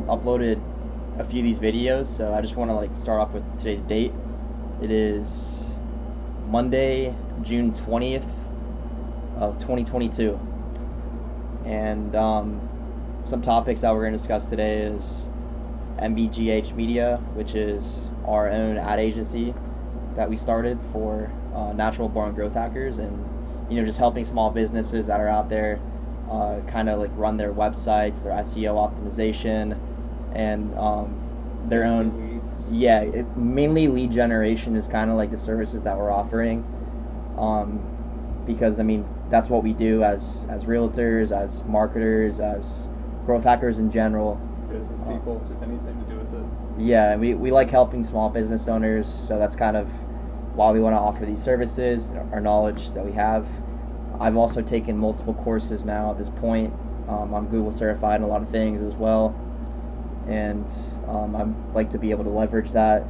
uploaded a few of these videos, so I just want to like start off with today's date. It is Monday, June 20th of 2022, and some topics that we're going to discuss today is MBGH Media, which is our own ad agency that we started for natural born growth hackers, and just helping small businesses that are out there kind of like run their websites, their SEO optimization, and their own leads. Mainly lead generation is kind of like the services that we're offering, because that's what we do as realtors, as marketers, as growth hackers in general. Business people, just anything to do with it. Yeah, we like helping small business owners, so that's kind of why we want to offer these services, our knowledge that we have. I've also taken multiple courses now at this point. I'm Google certified in a lot of things as well, and I'd like to be able to leverage that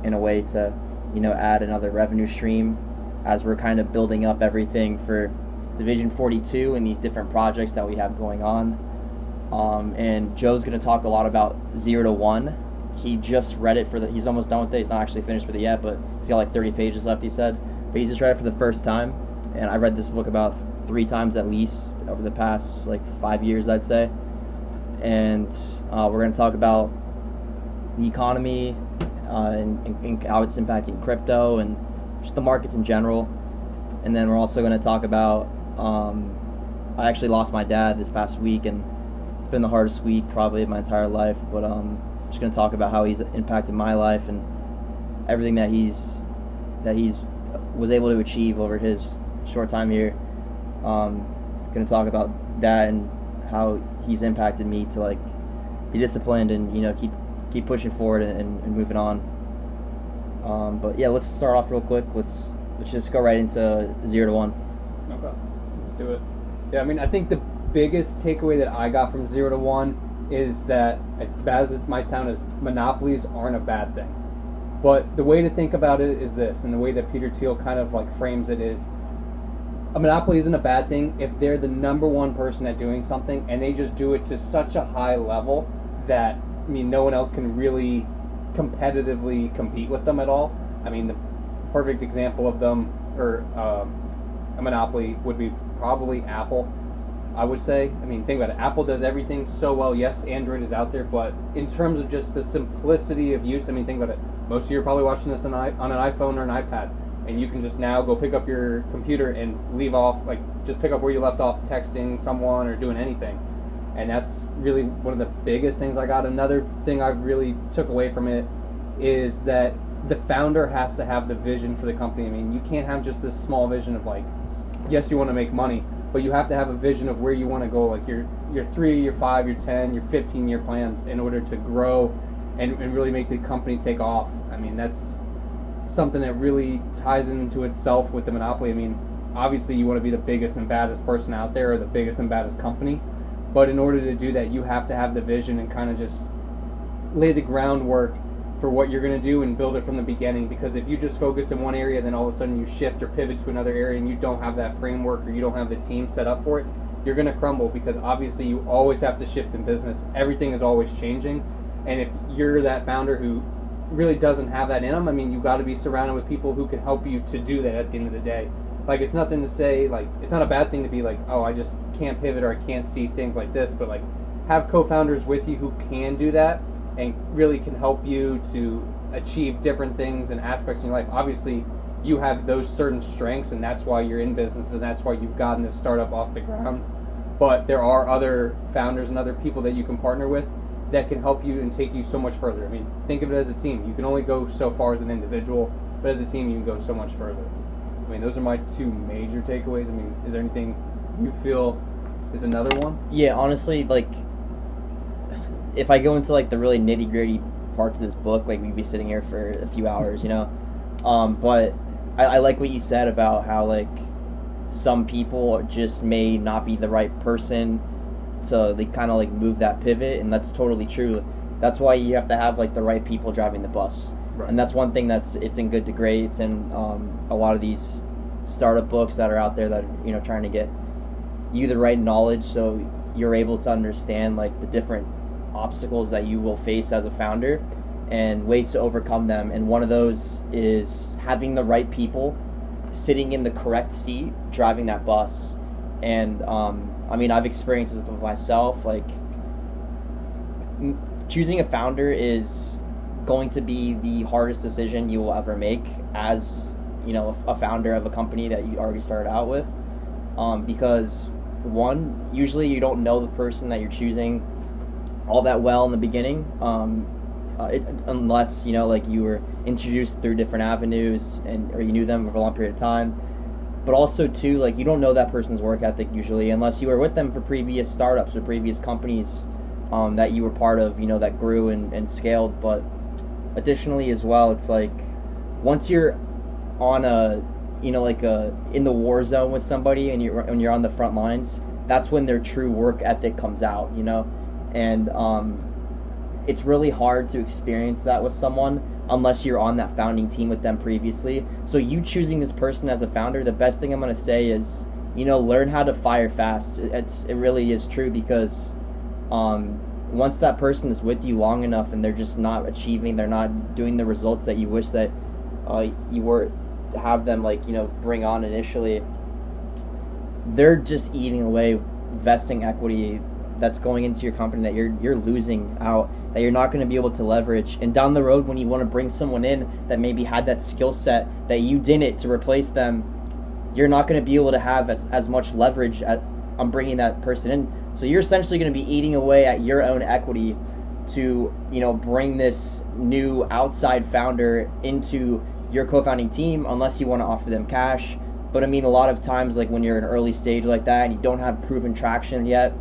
in a way to add another revenue stream as we're kind of building up everything for Division 42 and these different projects that we have going on. And Joe's going to talk a lot about 0 to 1. He just read it he's almost done with it. He's not actually finished with it yet, but he's got like 30 pages left, he said. But he just read it for the first time. And I read this book about 3 times at least over the past like 5 years, I'd say. And we're going to talk about the economy and how it's impacting crypto and just the markets in general. And then we're also going to talk about I actually lost my dad this past week, and it's been the hardest week probably of my entire life. But I'm just going to talk about how he's impacted my life and everything that he's was able to achieve over his short time here. Going to talk about that and how he's impacted me to like be disciplined and keep pushing forward and moving on. But yeah, let's start off real quick. Let's just go right into 0 to 1. Okay, let's do it. Yeah, I think the biggest takeaway that I got from 0 to 1 is that, as bad as it might sound, is monopolies aren't a bad thing. But the way to think about it is this, and the way that Peter Thiel kind of like frames it is, a monopoly isn't a bad thing if they're the number one person at doing something and they just do it to such a high level that no one else can really competitively compete with them at all. The perfect example of them, or a monopoly, would be probably Apple, I would say. Think about it. Apple does everything so well. Yes, Android is out there, but in terms of just the simplicity of use, think about it. Most of you are probably watching this on an iPhone or an iPad, and you can just now go pick up your computer and leave off, just pick up where you left off texting someone or doing anything. And that's really one of the biggest things I got. Another thing I really took away from it is that the founder has to have the vision for the company. You can't have just this small vision of yes, you want to make money, but you have to have a vision of where you want to go, your 3, your 5, your 10, your 15-year plans in order to grow and really make the company take off. That's something that really ties into itself with the monopoly. Obviously you want to be the biggest and baddest person out there, or the biggest and baddest company, but in order to do that, you have to have the vision and kind of just lay the groundwork for what you're going to do and build it from the beginning. Because if you just focus in one area, then all of a sudden you shift or pivot to another area and you don't have that framework, or you don't have the team set up for it, you're going to crumble, because obviously you always have to shift in business. Everything is always changing, and if you're that founder who really doesn't have that in them, you got to be surrounded with people who can help you to do that at the end of the day. It's nothing to say, it's not a bad thing to be oh, I just can't pivot, or I can't see things like this, but have co-founders with you who can do that and really can help you to achieve different things and aspects in your life. Obviously, you have those certain strengths, and that's why you're in business, and that's why you've gotten this startup off the ground. But there are other founders and other people that you can partner with that can help you and take you so much further. Think of it as a team. You can only go so far as an individual, but as a team, you can go so much further. Those are my 2 major takeaways. Is there anything you feel is another one? Yeah, honestly, if I go into the really nitty gritty parts of this book, we'd be sitting here for a few hours, But I like what you said about how some people just may not be the right person, so they kind of move that pivot, and that's totally true. That's why you have to have the right people driving the bus. Right. And that's one thing it's in Good to Great. It's in a lot of these startup books that are out there that are trying to get you the right knowledge, so you're able to understand the different obstacles that you will face as a founder and ways to overcome them. And one of those is having the right people sitting in the correct seat driving that bus. And I mean, I've experienced it with myself. Like, choosing a founder is going to be the hardest decision you will ever make as, you know, a founder of a company that you already started out with, because one, usually you don't know the person that you're choosing all that well in the beginning, unless, you know, like, you were introduced through different avenues or you knew them for a long period of time. But also, too, like, you don't know that person's work ethic usually unless you were with them for previous startups or previous companies that you were part of, you know, that grew and scaled. But additionally as well, it's like, once you're on a, you know, like in the war zone with somebody and you're on the front lines, that's when their true work ethic comes out, you know. And it's really hard to experience that with someone unless you're on that founding team with them previously. So you choosing this person as a founder, the best thing I'm going to say is, you know, learn how to fire fast. It really is true, because once that person is with you long enough and they're just not achieving, they're not doing the results that you wish that you were to have them, like, you know, bring on initially, they're just eating away vesting equity that's going into your company that you're losing out, that you're not going to be able to leverage. And down the road, when you want to bring someone in that maybe had that skill set that you didn't to replace them, you're not going to be able to have as much leverage on bringing that person in. So you're essentially going to be eating away at your own equity to, you know, bring this new outside founder into your co-founding team, unless you want to offer them cash. But I mean, a lot of times, like, when you're in an early stage like that and you don't have proven traction yet,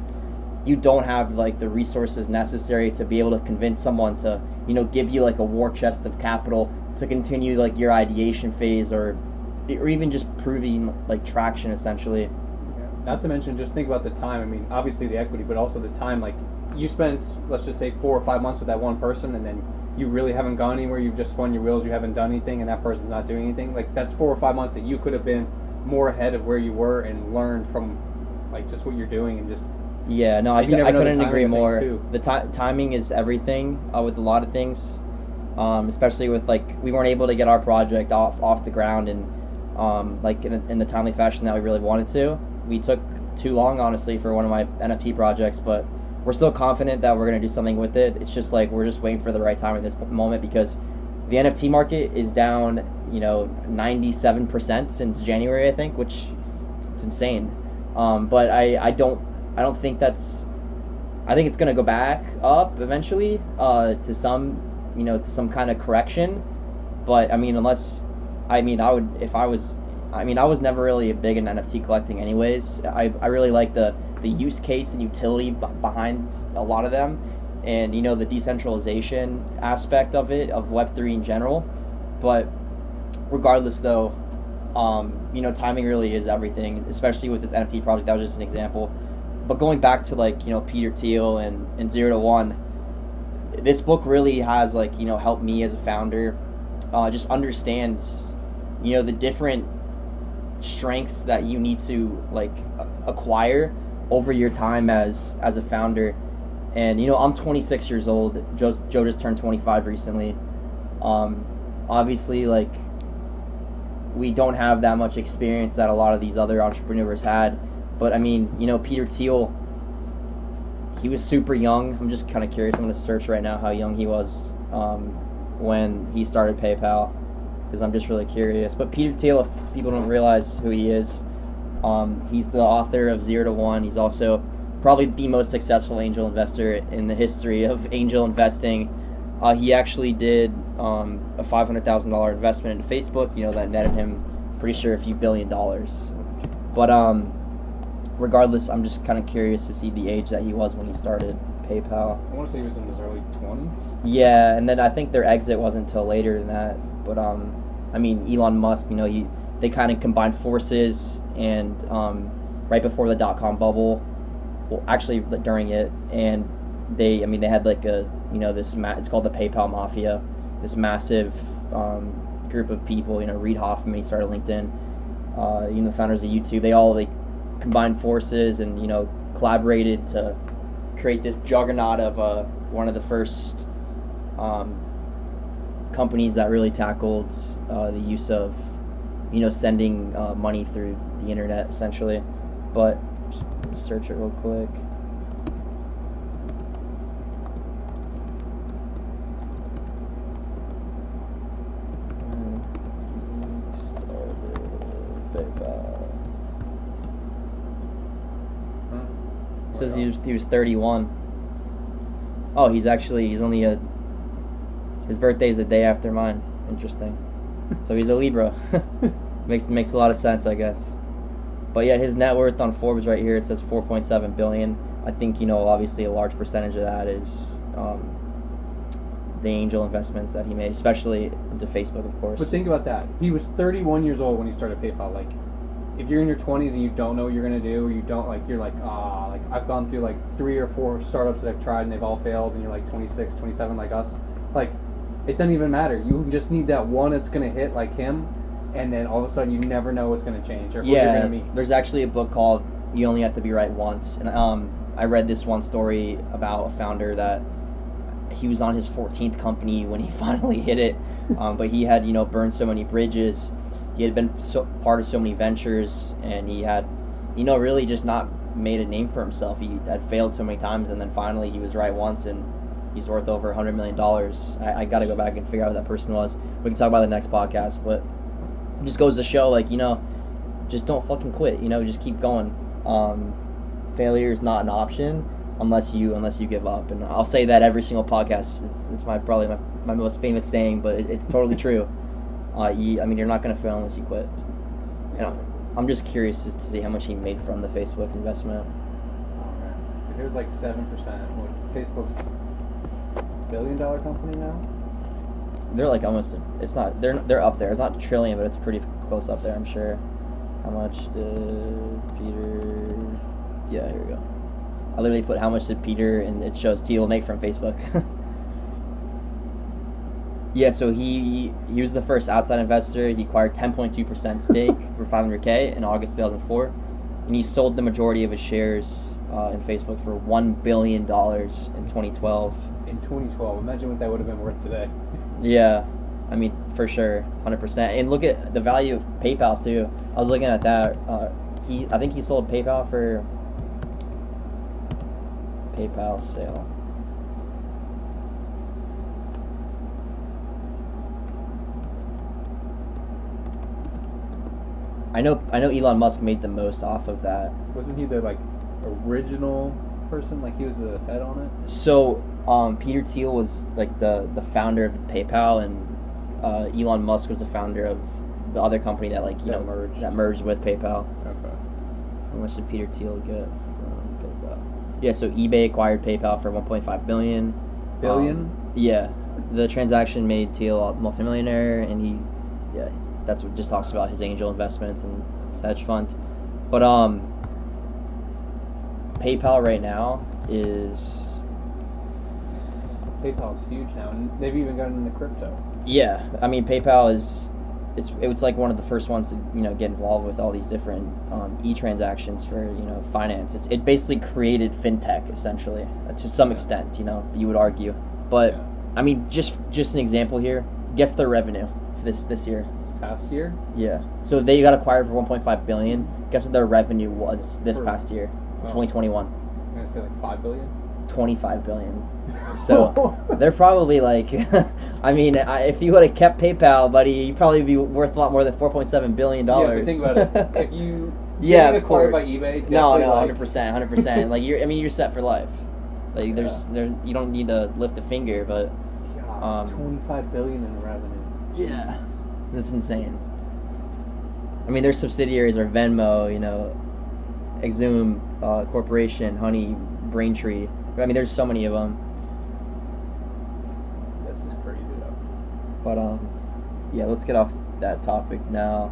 you don't have, like, the resources necessary to be able to convince someone to, you know, give you, like, a war chest of capital to continue, like, your ideation phase or even just proving, like, traction, essentially. Yeah. Not to mention, just think about the time. I mean, obviously the equity, but also the time. Like, you spent, let's just say, 4 or 5 months with that one person, and then you really haven't gone anywhere. You've just spun your wheels. You haven't done anything, and that person's not doing anything. Like, that's 4 or 5 months that you could have been more ahead of where you were and learned from, like, just what you're doing and just. Yeah, no, I couldn't agree more. The timing is everything with a lot of things, especially with, like, we weren't able to get our project off the ground and like in the timely fashion that we really wanted to. We took too long, honestly, for one of my NFT projects, but we're still confident that we're going to do something with it. It's just like we're just waiting for the right time at this moment, because the NFT market is down, you know, 97% since January, I think, which it's insane. But I don't think that's. I think it's going to go back up eventually to some, you know, to some kind of correction. But I mean, I was never really big in NFT collecting anyways. I really like the use case and utility behind a lot of them, and, you know, the decentralization aspect of it, of Web3 in general. But regardless, though, you know, timing really is everything, especially with this NFT project. That was just an example. But going back to, like, you know, Peter Thiel and 0 to 1, this book really has, like, you know, helped me as a founder just understand, you know, the different strengths that you need to, like, acquire over your time as a founder. And, you know, I'm 26 years old. Joe just turned 25 recently. Obviously, like, we don't have that much experience that a lot of these other entrepreneurs had. But, I mean, you know, Peter Thiel, he was super young. I'm just kind of curious. I'm going to search right now how young he was when he started PayPal, because I'm just really curious. But Peter Thiel, if people don't realize who he is, he's the author of 0 to 1. He's also probably the most successful angel investor in the history of angel investing. He actually did a $500,000 investment in Facebook, you know, that netted him, pretty sure, a few $1 billion. But regardless, I'm just kind of curious to see the age that he was when he started PayPal. I want to say he was in his early 20s. Yeah, and then I think their exit wasn't until later than that. But I mean, Elon Musk, you know, they kind of combined forces, and right before the .com bubble, well, actually during it, and they had like a, you know, it's called the PayPal Mafia, this massive group of people. You know, Reid Hoffman, he started LinkedIn. You know, the founders of YouTube, they all, like, combined forces and, you know, collaborated to create this juggernaut of a one of the first companies that really tackled the use of, sending money through the internet, essentially. But let's search it real quick. Says he was 31. Oh, he's only his birthday's the day after mine. Interesting. So he's a Libra. makes a lot of sense, I guess. But yeah, his net worth on Forbes right here, it says 4.7 billion. I think, obviously a large percentage of that is the angel investments that he made, especially into Facebook, of course. But think about that. He was 31 years old when he started PayPal. Like, if you're in your 20s and you don't know what you're going to do, or you don't, you're like, I've gone through 3 or 4 startups that I've tried and they've all failed, and you're 26, 27 like us. It doesn't even matter. You just need that one that's going to hit like him, and then all of a sudden you never know what's going to change or who you're going to meet. There's actually a book called You Only Have to Be Right Once. And I read this one story about a founder that he was on his 14th company when he finally hit it. But he had, burned so many bridges. He had been part of so many ventures, and he had, really just not made a name for himself. He had failed so many times, and then finally he was right once, and he's worth over $100 million. I got to go back and figure out who that person was. We can talk about it in the next podcast, but it just goes to show, just don't fucking quit. Just keep going. Failure is not an option unless you give up. And I'll say that every single podcast. It's probably my most famous saying, but it's totally true. You're not going to fail unless you quit. I'm just curious to see how much he made from the Facebook investment. Oh man, if it was 7%, Facebook's $1 billion company now. They're almost. It's not. They're up there. It's not a trillion, but it's pretty close up there. I'm sure. How much did Peter? Yeah, here we go. I literally put how much did Peter, and it shows Thiel make from Facebook. Yeah, so he was the first outside investor. He acquired 10.2% stake for $500K in August 2004, and he sold the majority of his shares in Facebook for $1 billion in 2012. In 2012, imagine what that would have been worth today. Yeah, for sure, 100%. And look at the value of PayPal too. I was looking at that. I think he sold PayPal for PayPal sale. I know Elon Musk made the most off of that. Wasn't he the original person? He was the head on it? So Peter Thiel was the founder of PayPal, and Elon Musk was the founder of the other company that merged with PayPal. Okay. How much did Peter Thiel get from PayPal? Yeah, so eBay acquired PayPal for $1.5 billion. Billion? Yeah. The transaction made Thiel a multimillionaire, and that's what just talks about his angel investments and his hedge fund. But PayPal right now is... PayPal's huge now, and they've even gotten into crypto. Yeah, PayPal is... It's one of the first ones to get involved with all these different e-transactions for finance. It basically created fintech essentially to some extent. You would argue, but yeah. Just an example here. Guess their revenue for this year. This past year? Yeah. So they got acquired for $1.5 billion. Guess what their revenue was this past year, 2021? I'm gonna say $5 billion. $25 billion. So they're probably if you would have kept PayPal, buddy, you'd probably be worth a lot more than $4.7 billion. Yeah, but think about it. If you get acquired by eBay, no, 100%. You're set for life. You don't need to lift a finger, but God, $25 billion in revenue. Yeah, that's insane. Their subsidiaries are Venmo, Exum Corporation, Honey, Braintree. There's so many of them. This is crazy though. But yeah, let's get off that topic now.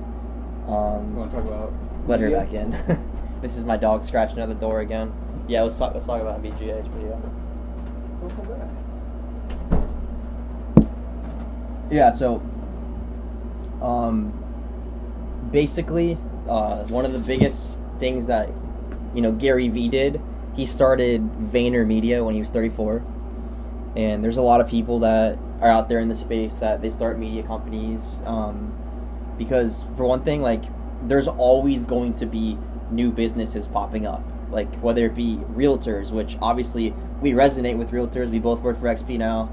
You want to talk about? Let her back in. This is my dog scratching at the door again. Yeah, let's talk about BGH video. Yeah, so basically one of the biggest things that Gary Vee did, he started VaynerMedia when he was 34, And there's a lot of people that are out there in the space that they start media companies, because for one thing, like, there's always going to be new businesses popping up, like whether it be realtors, which obviously we resonate with realtors. We both work for XP now.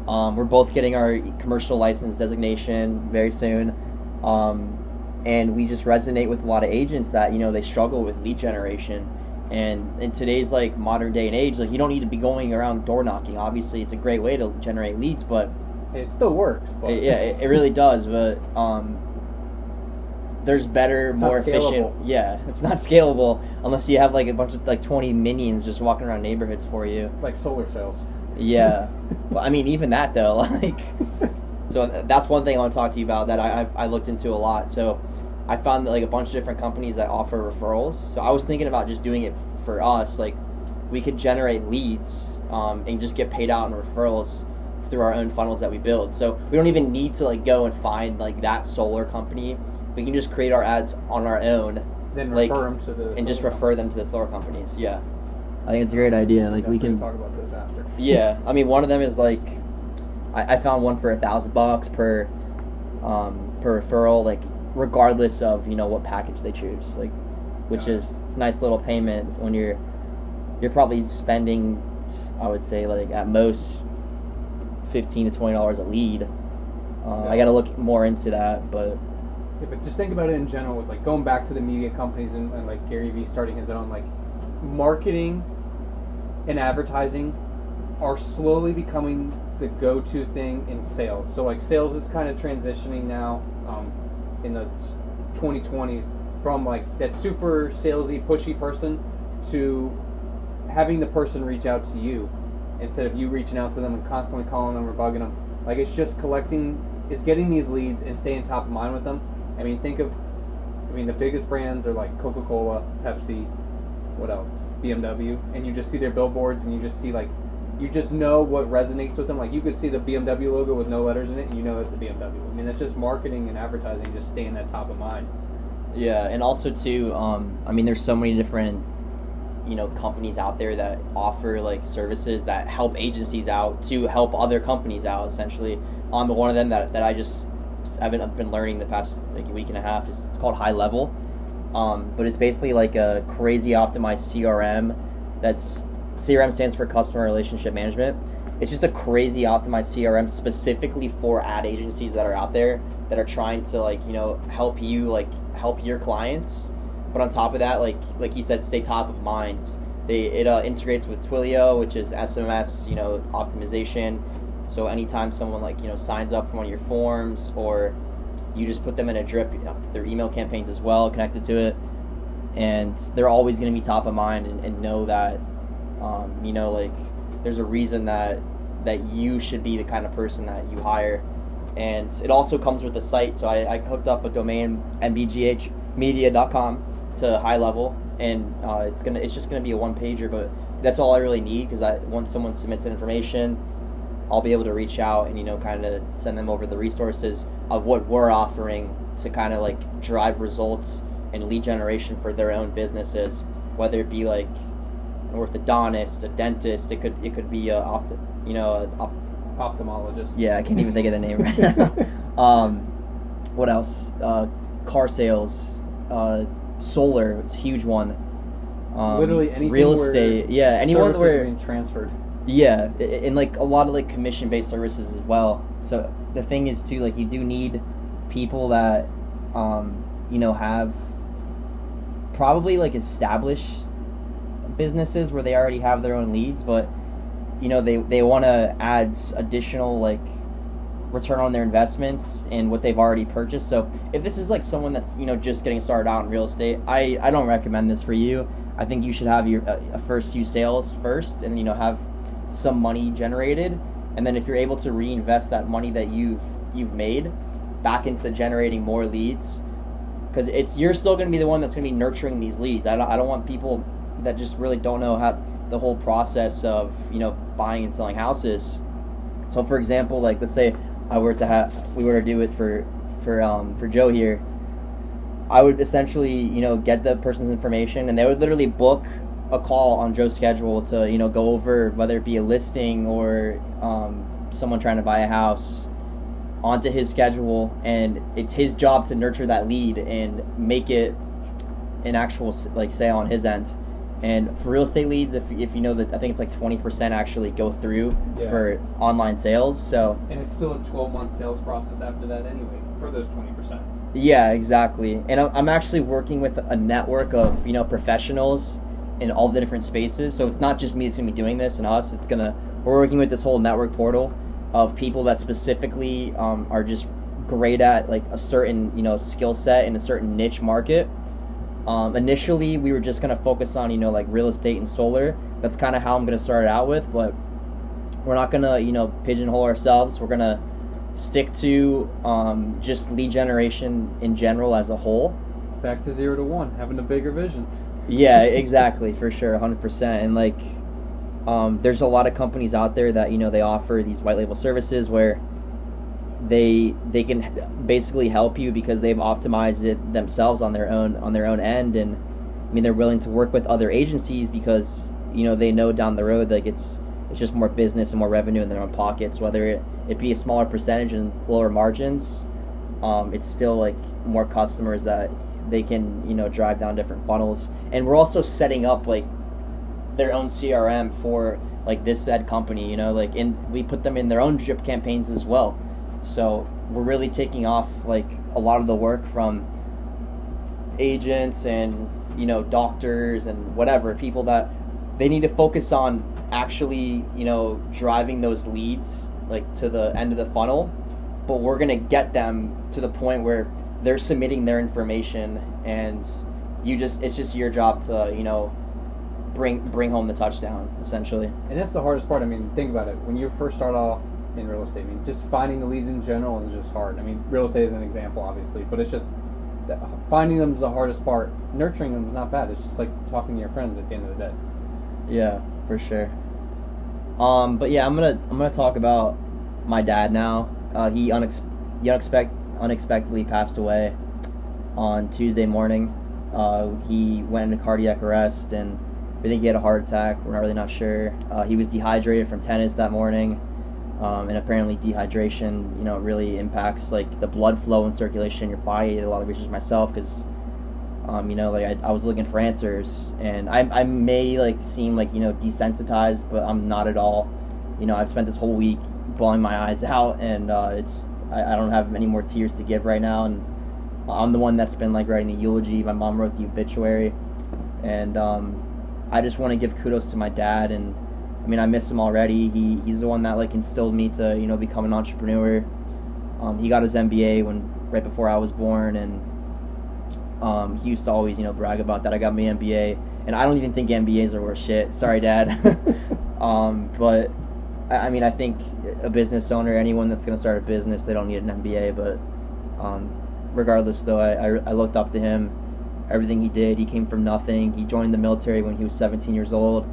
We're both getting our commercial license designation very soon. And we just resonate with a lot of agents that, you know, they struggle with lead generation. And in today's, like, modern day and age, like, you don't need to be going around door knocking. Obviously, it's a great way to generate leads, but it still works. But it really does. But there's better, more efficient. Yeah, it's not scalable unless you have, like, a bunch of, like, 20 minions just walking around neighborhoods for you. Like solar sales. Yeah. Well, I mean, even that, though, like... So that's one thing I want to talk to you about that I looked into a lot. So I found that, like, a bunch of different companies that offer referrals. So I was thinking about just doing it for us. Like, we could generate leads and just get paid out in referrals through our own funnels that we build. So we don't even need to, like, go and find, like, that solar company. We can just create our ads on our own. Then refer them to the and just refer them to the solar companies. Yeah, I think it's a great idea. Like, we can talk about this after. Yeah, I mean, one of them is, like, I found one for $1,000 per referral, like, regardless of, you know, what package they choose, like, which is it's a nice little payment when you're probably spending, I would say, like, at most $15 to $20 a lead. I got to look more into that, but yeah, but just think about it in general with, like, going back to the media companies and like Gary Vee starting his own, like, marketing and advertising are slowly becoming the go-to thing in sales. So, like, sales is kind of transitioning now in the 2020s from, like, that super salesy, pushy person to having the person reach out to you instead of you reaching out to them and constantly calling them or bugging them. Like, it's just getting these leads and staying top of mind with them. I mean, the biggest brands are like Coca-Cola, Pepsi, what else? BMW. And you just see their billboards and you just see, like, you just know what resonates with them. Like, you could see the BMW logo with no letters in it, and you know it's a BMW. I mean, that's just marketing and advertising, just staying that top of mind. Yeah, and also, too, I mean, there's so many different, you know, companies out there that offer, like, services that help agencies out to help other companies out, essentially. One of them that I've been learning the past, like, week and a half is, it's called High Level. But it's basically like a crazy optimized CRM. CRM stands for Customer Relationship Management. It's just a crazy optimized CRM specifically for ad agencies that are out there that are trying to, like, you know, help your clients. But on top of that, like you said, stay top of mind. It integrates with Twilio, which is SMS, you know, optimization. So anytime someone, like, you know, signs up for one of your forms, or you just put them in a drip, you know, their email campaigns as well connected to it, and they're always going to be top of mind and know that, you know, like, there's a reason that you should be the kind of person that you hire. And it also comes with the site. So I hooked up a domain, mbghmedia.com, to High Level, and it's just gonna be a one-pager, but that's all I really need, because once someone submits that information, I'll be able to reach out and, you know, kind of send them over the resources of what we're offering to kind of, like, drive results and lead generation for their own businesses, whether it be, like, an orthodontist, a dentist, it could be ophthalmologist. Yeah, I can't even think of the name right now. What else? Car sales, solar, it's a huge one. Literally anything. Real estate, yeah, anyone where being transferred. Yeah, and, like, a lot of, like, commission-based services as well. So the thing is, too, like, you do need people that, you know, have probably, like, established businesses where they already have their own leads, but, you know, they want to add additional, like, return on their investments and what they've already purchased. So if this is, like, someone that's, you know, just getting started out in real estate, I don't recommend this for you. I think you should have your first few sales first, and, you know, have some money generated, and then if you're able to reinvest that money that you've made back into generating more leads, because you're still going to be the one that's going to be nurturing these leads. I don't want people that just really don't know how the whole process of, you know, buying and selling houses. So, for example, like, let's say we were to do it for Joe here, I would essentially, you know, get the person's information, and they would literally book a call on Joe's schedule to, go over whether it be a listing or someone trying to buy a house onto his schedule, and it's his job to nurture that lead and make it an actual sale on his end. And for real estate leads, if you know that, I think it's like 20% actually go through for online sales. So and it's still a 12-month sales process after that anyway for those 20%. Yeah, exactly. And I'm actually working with a network of professionals in all the different spaces. So it's not just me that's gonna be doing this and us. We're working with this whole network portal of people that specifically are just great at like a certain skill set in a certain niche market. Initially, we were just going to focus on, like real estate and solar. That's kind of how I'm going to start it out with, but we're not going to, pigeonhole ourselves. We're going to stick to just lead generation in general as a whole. Back to 0 to 1, having a bigger vision. Yeah, exactly, for sure, 100%. And like, there's a lot of companies out there that, they offer these white label services where they can basically help you because they've optimized it themselves on their own end, and I mean they're willing to work with other agencies because they know down the road like it's just more business and more revenue in their own pockets, whether it be a smaller percentage and lower margins. It's still like more customers that they can drive down different funnels. And we're also setting up like their own CRM for like this said company, we put them in their own drip campaigns as well. So we're really taking off like a lot of the work from agents and doctors and whatever, people that they need to focus on actually driving those leads like to the end of the funnel, but we're gonna get them to the point where they're submitting their information, and it's just your job to bring home the touchdown essentially. And that's the hardest part. I mean, think about it. When you first start off in real estate, I mean, just finding the leads in general is just hard. I mean, real estate is an example, obviously, but it's just finding them is the hardest part. Nurturing them is not bad. It's just like talking to your friends at the end of the day. Yeah, for sure. But yeah, I'm gonna talk about my dad now. He unexpectedly passed away on Tuesday morning. He went into cardiac arrest, and we think he had a heart attack. We're not sure. He was dehydrated from tennis that morning. And apparently dehydration, really impacts like the blood flow and circulation in your body. I did a lot of research myself because, I was looking for answers, and I may like seem like desensitized, but I'm not at all. I've spent this whole week bawling my eyes out, and I don't have any more tears to give right now, and I'm the one that's been like writing the eulogy. My mom wrote the obituary, and I just want to give kudos to my dad. And I mean, I miss him already. He's the one that like instilled me to become an entrepreneur. He got his MBA right before I was born, and he used to always brag about that. I got my MBA, and I don't even think MBAs are worth shit. Sorry, Dad. But I mean, I think a business owner, anyone that's gonna start a business, they don't need an MBA. But regardless, though, I looked up to him. Everything he did, he came from nothing. He joined the military when he was 17 years old.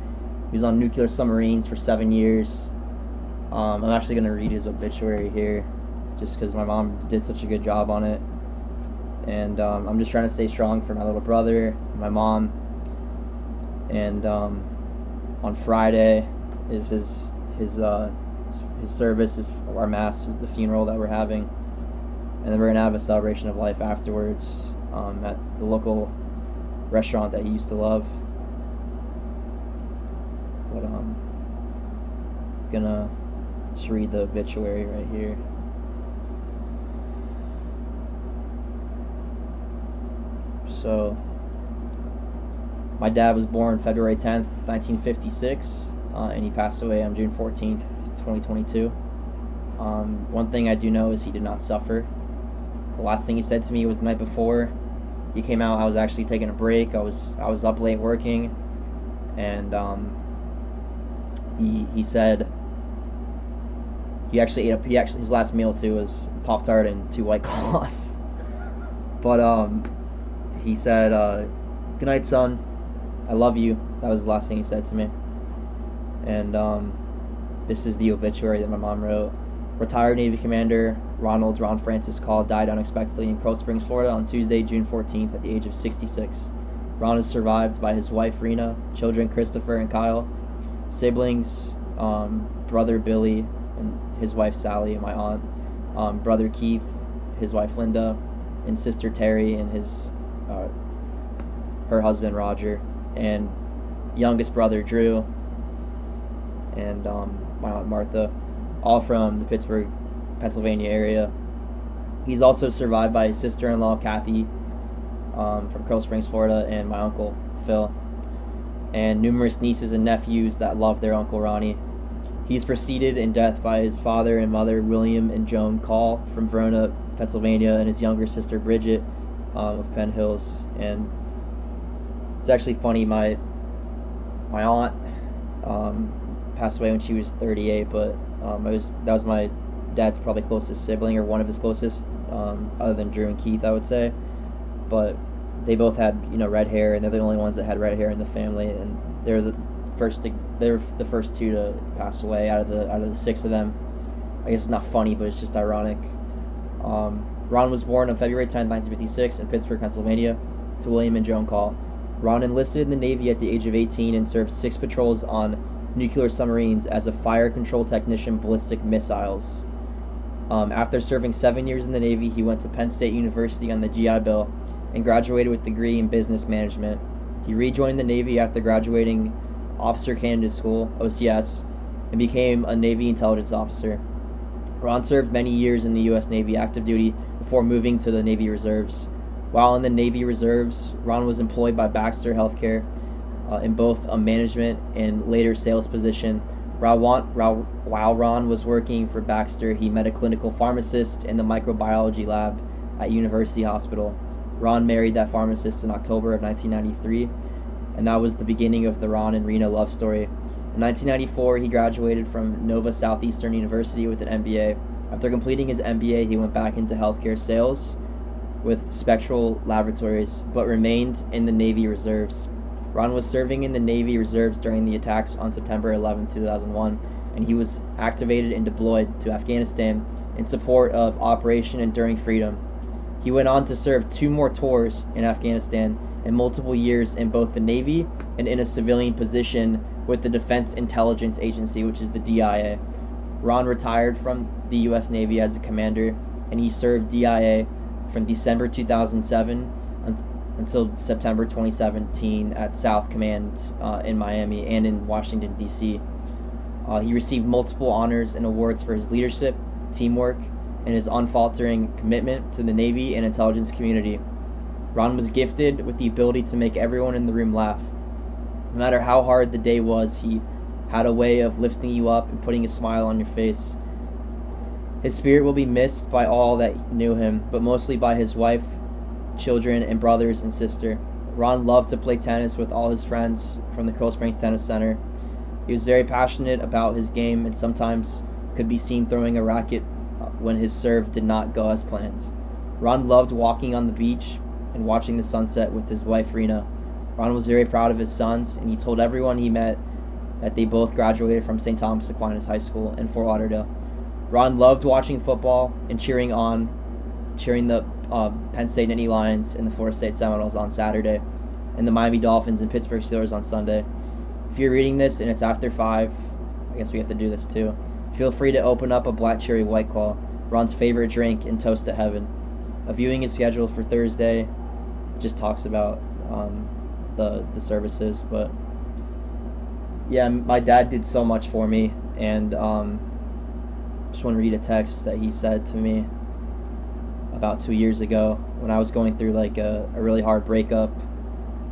He was on nuclear submarines for 7 years. I'm actually going to read his obituary here just because my mom did such a good job on it. And I'm just trying to stay strong for my little brother, my mom. And on Friday is his service, our mass, the funeral that we're having. And then we're going to have a celebration of life afterwards at the local restaurant that he used to love. But I'm gonna just read the obituary right here. So, my dad was born February 10th, 1956, and he passed away on June 14th, 2022. One thing I do know is he did not suffer. The last thing he said to me was the night before he came out. I was actually taking a break. I was up late working, and he said he actually ate his last meal too was Pop-Tart and 2 White Claws. But he said, "Good night, son. I love you." That was the last thing he said to me. And this is the obituary that my mom wrote. Retired Navy Commander Ron Francis Coll died unexpectedly in Crow Springs, Florida on Tuesday, June 14th at the age of 66. Ron is survived by his wife Rena, children Christopher and Kyle, siblings, brother Billy and his wife Sally, and my aunt, brother Keith, his wife Linda, and sister Terry and her husband Roger, and youngest brother Drew, and my aunt Martha, all from the Pittsburgh, Pennsylvania area. He's also survived by his sister-in-law Kathy from Coral Springs, Florida, and my uncle Phil, and numerous nieces and nephews that love their Uncle Ronnie. He's preceded in death by his father and mother William and Joan Coll from Verona, Pennsylvania, and his younger sister Bridget of Penn Hills. And it's actually funny, my aunt passed away when she was 38, but that was my dad's probably closest sibling, or one of his closest, other than Drew and Keith, I would say. But they both had red hair, and they're the only ones that had red hair in the family, and they're the first two to pass away out of the six of them. I guess it's not funny, but it's just ironic. Ron was born on February 10, 1956 in Pittsburgh, Pennsylvania, to William and Joan Coll. Ron enlisted in the Navy at the age of 18 and served 6 patrols on nuclear submarines as a fire control technician, ballistic missiles. After serving 7 years in the Navy, he went to Penn State University on the GI Bill and graduated with a degree in business management. He rejoined the Navy after graduating Officer Candidate School, OCS, and became a Navy intelligence officer. Ron served many years in the U.S. Navy active duty before moving to the Navy Reserves. While in the Navy Reserves, Ron was employed by Baxter Healthcare in both a management and later sales position. While Ron was working for Baxter, he met a clinical pharmacist in the microbiology lab at University Hospital. Ron married that pharmacist in October of 1993, and that was the beginning of the Ron and Rena love story. In 1994, he graduated from Nova Southeastern University with an MBA. After completing his MBA, he went back into healthcare sales with Spectral Laboratories, but remained in the Navy Reserves. Ron was serving in the Navy Reserves during the attacks on September 11, 2001, and he was activated and deployed to Afghanistan in support of Operation Enduring Freedom. He went on to serve 2 more tours in Afghanistan and multiple years in both the Navy and in a civilian position with the Defense Intelligence Agency, which is the DIA. Ron retired from the U.S. Navy as a commander, and he served DIA from December 2007 until September 2017 at South Command in Miami and in Washington, D.C. He received multiple honors and awards for his leadership, teamwork, and his unfaltering commitment to the Navy and intelligence community. Ron was gifted with the ability to make everyone in the room laugh. No matter how hard the day was, he had a way of lifting you up and putting a smile on your face. His spirit will be missed by all that knew him, but mostly by his wife, children, and brothers and sister. Ron loved to play tennis with all his friends from the Coral Springs Tennis Center. He was very passionate about his game and sometimes could be seen throwing a racket when his serve did not go as planned. Ron loved walking on the beach and watching the sunset with his wife Rena. Ron was very proud of his sons, and he told everyone he met that they both graduated from St. Thomas Aquinas High School in Fort Lauderdale. Ron loved watching football and cheering the Penn State Nittany Lions and the Florida State Seminoles on Saturday, and the Miami Dolphins and Pittsburgh Steelers on Sunday. If you're reading this and it's after 5, I guess we have to do this too. Feel free to open up a Black Cherry White Claw, Ron's favorite drink, and toast to heaven. A viewing is scheduled for Thursday. Just talks about the services, but yeah, my dad did so much for me, and just want to read a text that he said to me about 2 years ago when I was going through like a really hard breakup.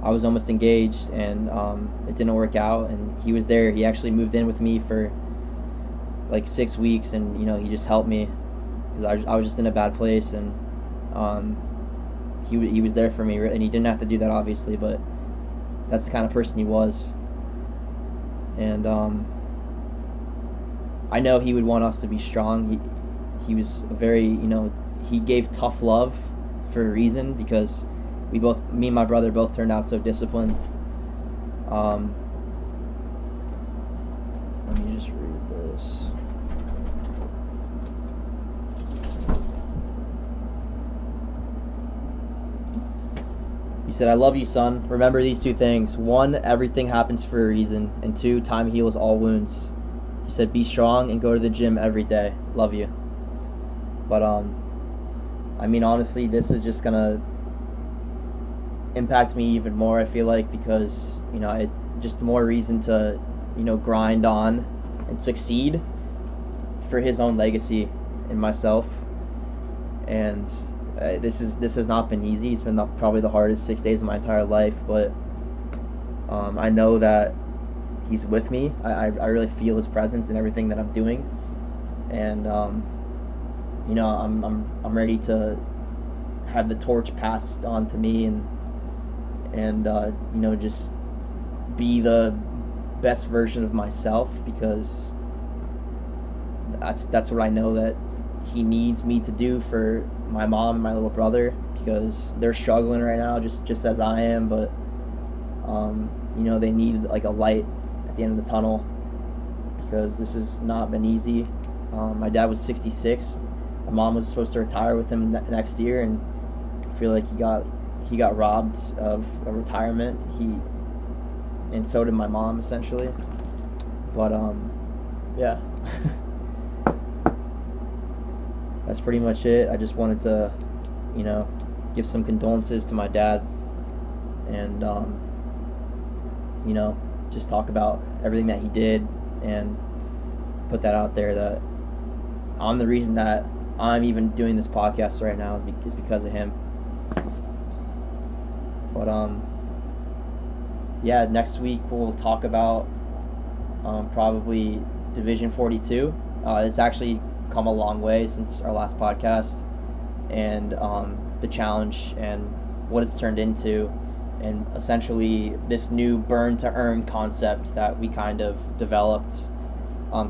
I was almost engaged, and it didn't work out, and he was there. He actually moved in with me for like 6 weeks, and he just helped me because I was just in a bad place, and he was there for me, and he didn't have to do that obviously, but that's the kind of person he was. And I know he would want us to be strong. He was very, he gave tough love for a reason, because me and my brother both turned out so disciplined. Let me just read this. He said, "I love you, son. Remember these two things. 1, everything happens for a reason. And 2, time heals all wounds." He said, "Be strong and go to the gym every day. Love you." But, I mean, honestly, this is just going to impact me even more, I feel like, because, you know, it's just more reason to, you know, grind on and succeed for his own legacy and myself. And this has not been easy. It's been probably the hardest 6 days of my entire life, but I know that he's with me. I really feel his presence in everything that I'm doing, and you know, I'm ready to have the torch passed on to me, and you know, just be the best version of myself, because that's what I know that he needs me to do for my mom and my little brother, because they're struggling right now just as I am, but you know, they need like a light at the end of the tunnel, because this has not been easy. My dad was 66. My mom was supposed to retire with him next year, and I feel like he got robbed of a retirement. And so did my mom, essentially. But yeah. That's pretty much it. I just wanted to, you know, give some condolences to my dad, and you know, just talk about everything that he did, and put that out there, that I'm the reason that I'm even doing this podcast right now is because of him. But yeah, next week we'll talk about probably Division 42. It's actually come a long way since our last podcast, and the challenge and what it's turned into, and essentially this new burn to earn concept that we kind of developed,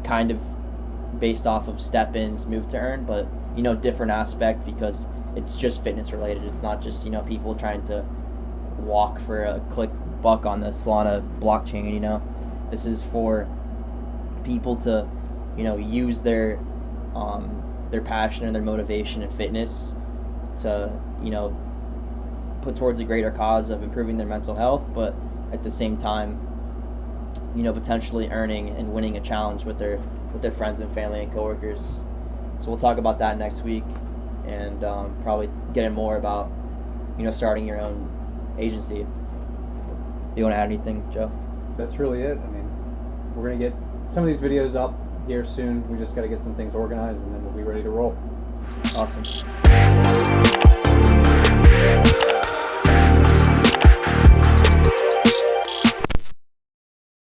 kind of based off of step-ins, move to earn, but, you know, different aspect, because it's just fitness related. It's not just, you know, people trying to walk for a quick buck on the Solana blockchain. You know, this is for people to, you know, use their passion and their motivation and fitness to, you know, put towards a greater cause of improving their mental health, but at the same time, you know, potentially earning and winning a challenge with their friends and family and coworkers. So we'll talk about that next week, and probably get in more about, you know, starting your own agency. You want to add anything, Joe? That's really it. I mean, we're going to get some of these videos up here soon. We just got to get some things organized, and then we'll be ready to roll. Awesome.